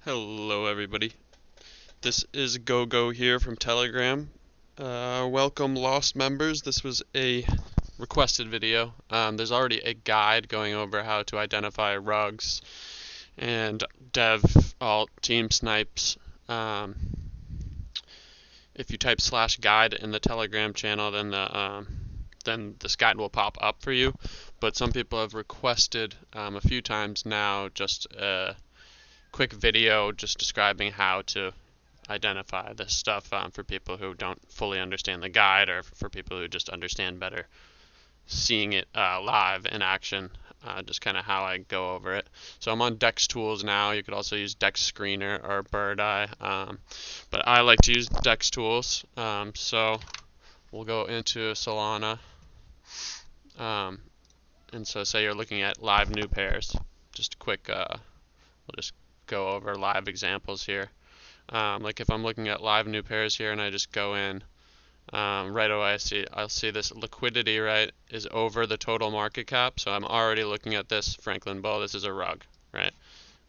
Hello everybody, this is GoGo here from Telegram. Welcome lost members. This was a requested video. There's already a guide going over how to identify rugs and dev alt team snipes. If you type /guide in the Telegram channel, then this guide will pop up for you. But some people have requested a few times now just quick video just describing how to identify this stuff for people who don't fully understand the guide, or for people who just understand better seeing it live in action, just kind of how I go over it. So I'm on Dex Tools now. You could also use Dex Screener or Bird Eye, but I like to use Dex Tools. So we'll go into Solana, and so say you're looking at live new pairs. Just quick, we'll just go over live examples here. Like if I'm looking at live new pairs here and I just go in, right away I'll see this liquidity, right, is over the total market cap. So I'm already looking at this Franklin Bull. This is a rug, right?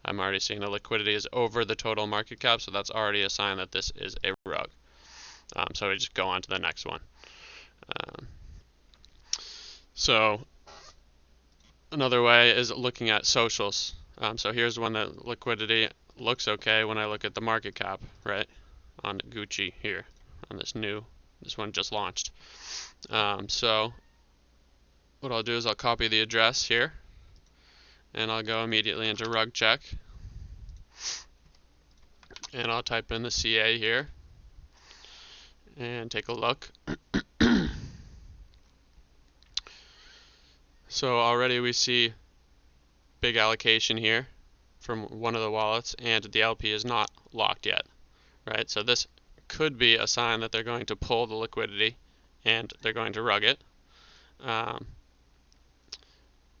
I'm already seeing the liquidity is over the total market cap, so that's already a sign that this is a rug. So we just go on to the next one. So another way is looking at socials. So here's one that liquidity looks okay when I look at the market cap, right, on Gucci here, on this one just launched. So what I'll do is I'll copy the address here, and I'll go immediately into rug check, and I'll type in the CA here and take a look. So already we see big allocation here from one of the wallets, and the LP is not locked yet, right? So this could be a sign that they're going to pull the liquidity and they're going to rug it.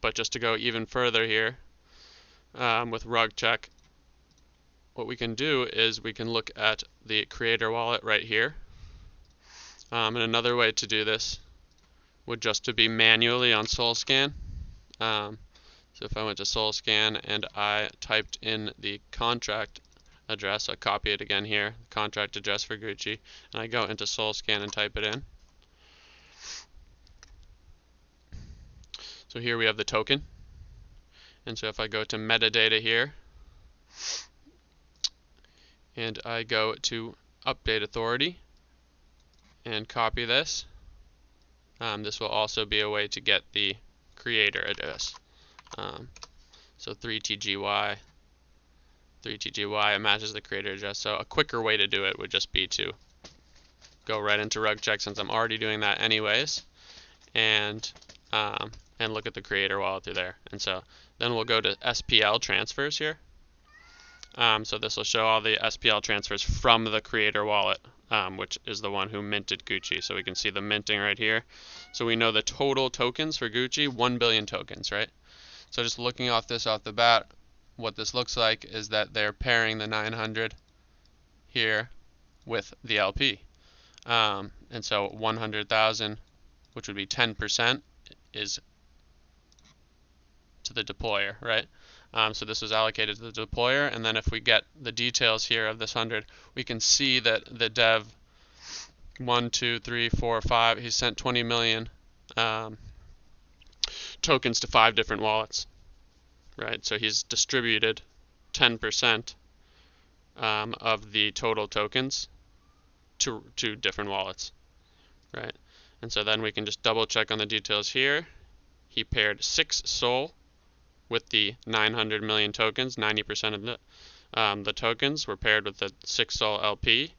But just to go even further here, with rug check, what we can do is we can look at the creator wallet right here. And another way to do this would just to be manually on SolScan. So if I went to SolScan and I typed in the contract address, I copy it again here, contract address for Gucci, and I go into SolScan and type it in. So here we have the token. And so if I go to metadata here, and I go to update authority and copy this, this will also be a way to get the creator address. So 3TGY, it matches the creator address. So a quicker way to do it would just be to go right into rug check, since I'm already doing that anyways, and look at the creator wallet through there. And so then we'll go to SPL transfers here. So this will show all the SPL transfers from the creator wallet, which is the one who minted Gucci. So we can see the minting right here. So we know the total tokens for Gucci, 1 billion tokens, right? So just looking off the bat, what this looks like is that they're pairing the 900 here with the LP. And so 100,000, which would be 10%, is to the deployer, right? So this was allocated to the deployer, and then if we get the details here of this 100, we can see that the dev 1, 2, 3, 4, 5, he sent 20 million tokens to 5 different wallets, right? So he's distributed 10% of the total tokens to different wallets, right? And so then we can just double check on the details here. He paired 6 SOL with the 900 million tokens. 90% of the tokens were paired with the 6 SOL LP,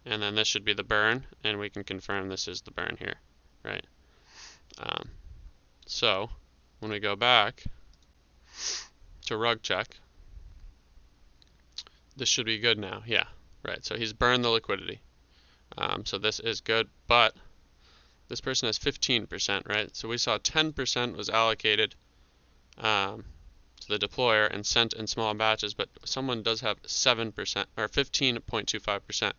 and then this should be the burn, and we can confirm this is the burn here, right? So when we go back to rug check, this should be good now. Yeah, right. So he's burned the liquidity. So this is good, but this person has 15%, right? So we saw 10% was allocated to the deployer and sent in small batches, but someone does have 7% or 15.25%,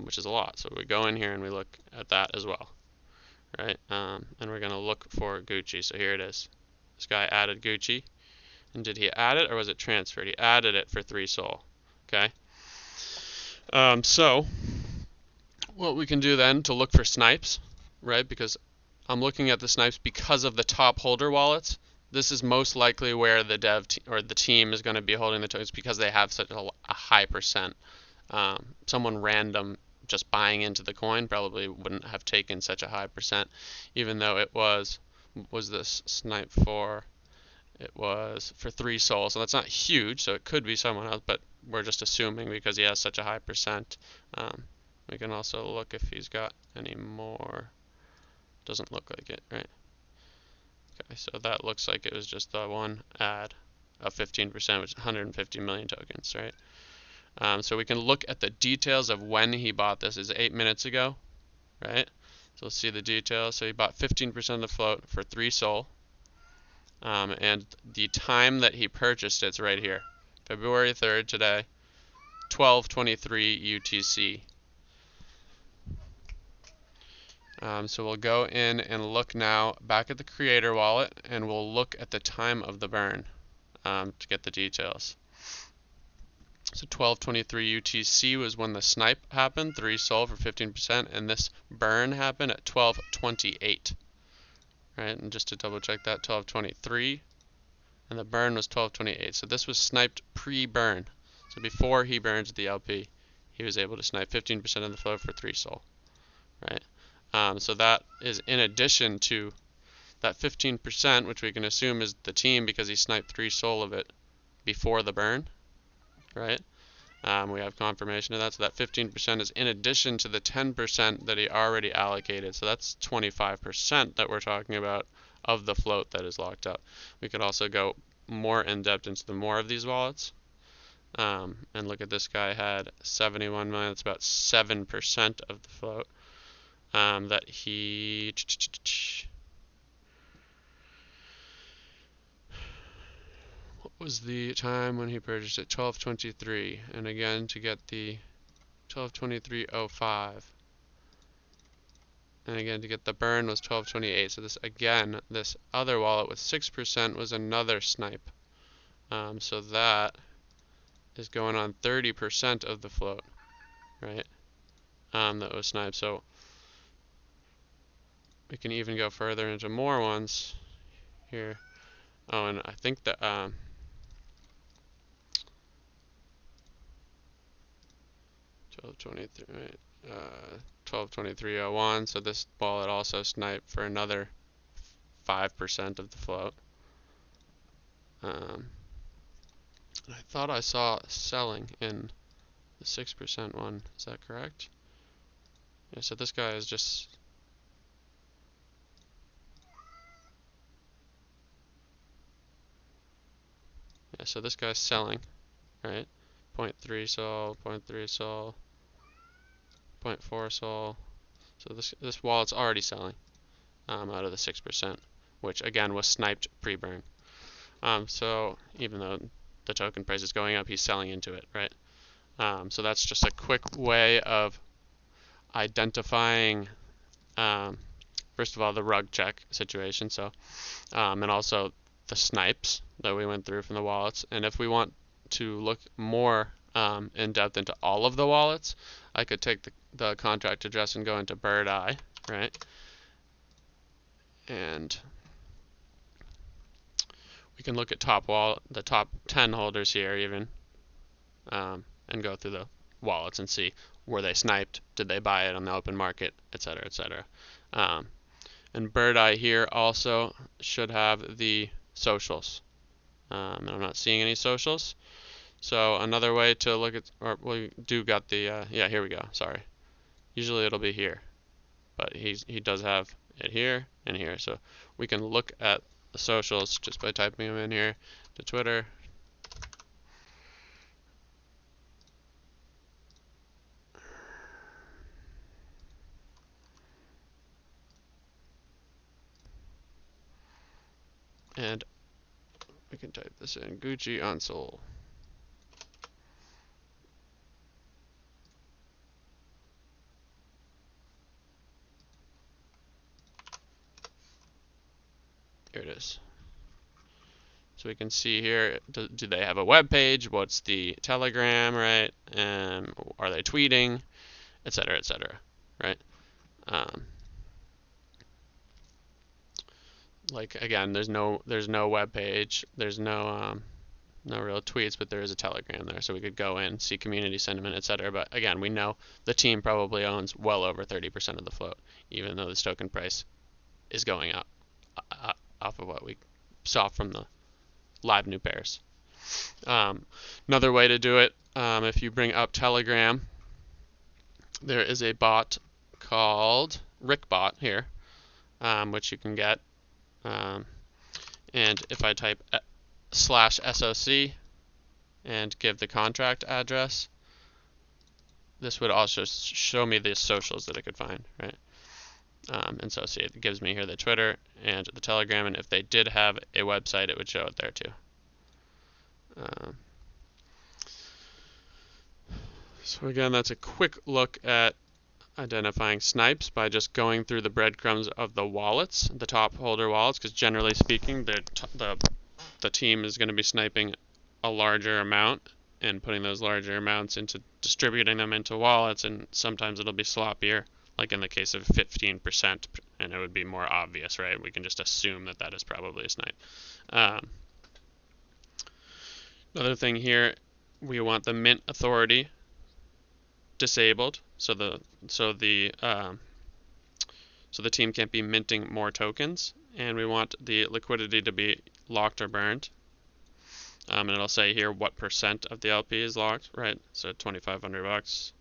which is a lot. So we go in here and we look at that as well, right? And we're going to look for Gucci. So here it is. This guy added Gucci, and did he add it or was it transferred? He added it for 3 SOL. Okay. So what we can do then to look for snipes, right? Because I'm looking at the snipes because of the top holder wallets. This is most likely where the dev or the team is going to be holding the tokens because they have such a high percent. Someone random just buying into the coin probably wouldn't have taken such a high percent, even though it was this snipe for, it was for 3 sols, so that's not huge, so it could be someone else, but we're just assuming because he has such a high percent. We can also look if he's got any more. Doesn't look like it, right? Okay, so that looks like it was just the one ad of 15%, which is 150 million tokens, right? So we can look at the details of when he bought this. Is 8 minutes ago, right? So let's see the details. So he bought 15% of the float for 3 sol. And the time that he purchased it's right here. February 3rd today, 12:23 UTC. So we'll go in and look now back at the creator wallet, and we'll look at the time of the burn to get the details. So 12:23 UTC was when the snipe happened, 3 sol for 15%, and this burn happened at 12:28. Right, and just to double check that, 12:23, and the burn was 12:28. So this was sniped pre-burn. So before he burns the LP, he was able to snipe 15% of the flow for 3 sol. Right. So that is in addition to that 15%, which we can assume is the team because he sniped 3 sol of it before the burn, right? We have confirmation of that. So that 15% is in addition to the 10% that he already allocated. So that's 25% that we're talking about of the float that is locked up. We could also go more in depth into the more of these wallets. And look at this guy had 71 million. That's about 7% of the float. That he what was the time when he purchased it? 12:23, and again to get the 12:23:05, and again to get the burn was 12:28. So this again, this other wallet with 6% was another snipe. So that is going on 30% of the float, right? That was sniped. So we can even go further into more ones here. Oh, and I think that 12:23, right? 12:23:01. So this wallet also sniped for another 5% of the float. And I thought I saw selling in the 6% one. Is that correct? Yeah. So this guy is just. Yeah, so this guy's selling, right? 0.3 sol, 0.3 sol, 0.4 sol. So this wallet's already selling out of the 6%, which again was sniped pre-burn. So even though the token price is going up, he's selling into it, right? So that's just a quick way of identifying, first of all, the rug check situation. So, and also the snipes that we went through from the wallets. And if we want to look more in depth into all of the wallets, I could take the contract address and go into Bird Eye, right? And we can look at the top 10 holders here even, and go through the wallets and see, were they sniped, did they buy it on the open market, etc., etc. And Bird Eye here also should have the socials. And I'm not seeing any socials. So another way to look at, or we do got the, yeah, here we go, sorry. Usually it'll be here, but he does have it here and here. So we can look at the socials just by typing them in here to Twitter. And we can type this in, Gucci on Sol. Here it is. So we can see here, do they have a web page? What's the Telegram, right? Are they tweeting, etc., etc., right? Like again, there's no web page, there's no real tweets, but there is a Telegram there, so we could go in, see community sentiment, etc. But again, we know the team probably owns well over 30% of the float, even though this token price is going up off of what we saw from the live new pairs. Another way to do it, if you bring up Telegram, there is a bot called RickBot here, which you can get. And if I type /SOC and give the contract address, this would also show me the socials that I could find, right? And so see, it gives me here the Twitter and the Telegram, and if they did have a website, it would show it there too. So again, that's a quick look at identifying snipes by just going through the breadcrumbs of the wallets, the top holder wallets, because generally speaking, the team is going to be sniping a larger amount and putting those larger amounts into distributing them into wallets, and sometimes it'll be sloppier, like in the case of 15%, and it would be more obvious, right? We can just assume that that is probably a snipe. Another thing here, we want the mint authority disabled, so the team can't be minting more tokens, and we want the liquidity to be locked or burned. And it'll say here what percent of the LP is locked, right? So $2,500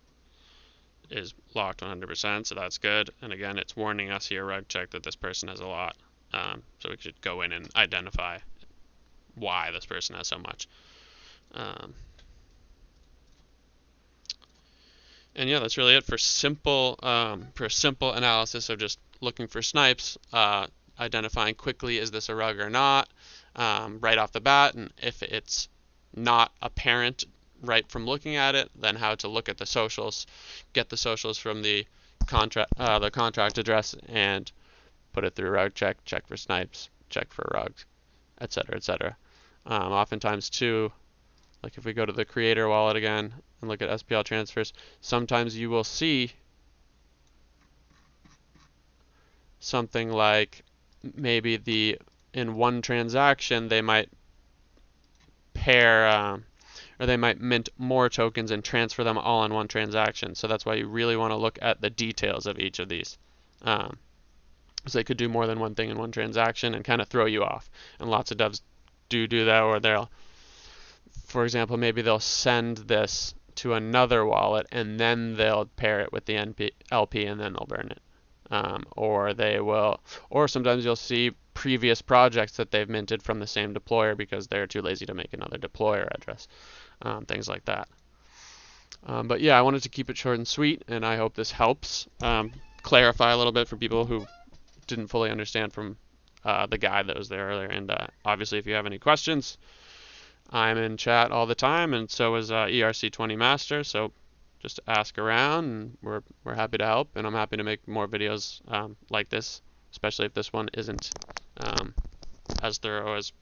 is locked 100%, so that's good. And again, it's warning us here, rug check, that this person has a lot. So we should go in and identify why this person has so much. And yeah, that's really it for simple analysis of just looking for snipes, identifying quickly is this a rug or not, right off the bat, and if it's not apparent right from looking at it, then how to look at the socials, get the socials from the contract address, and put it through rug check, check for snipes, check for rugs, etc., etc. Oftentimes too, like if we go to the creator wallet again and look at SPL transfers, sometimes you will see something like maybe in one transaction they might pair or they might mint more tokens and transfer them all in one transaction. So that's why you really want to look at the details of each of these. So they could do more than one thing in one transaction and kind of throw you off. And lots of devs do that, or they'll, for example, maybe they'll send this to another wallet and then they'll pair it with the LP and then they'll burn it. Or sometimes you'll see previous projects that they've minted from the same deployer because they're too lazy to make another deployer address, things like that. But yeah, I wanted to keep it short and sweet, and I hope this helps clarify a little bit for people who didn't fully understand from the guide that was there earlier. And obviously, if you have any questions, I'm in chat all the time, and so is ERC20 Master. So just ask around, and we're happy to help, and I'm happy to make more videos like this, especially if this one isn't as thorough as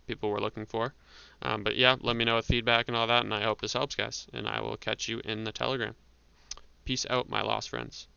people were looking for. But yeah, let me know with feedback and all that, and I hope this helps, guys, and I will catch you in the Telegram. Peace out, my lost friends.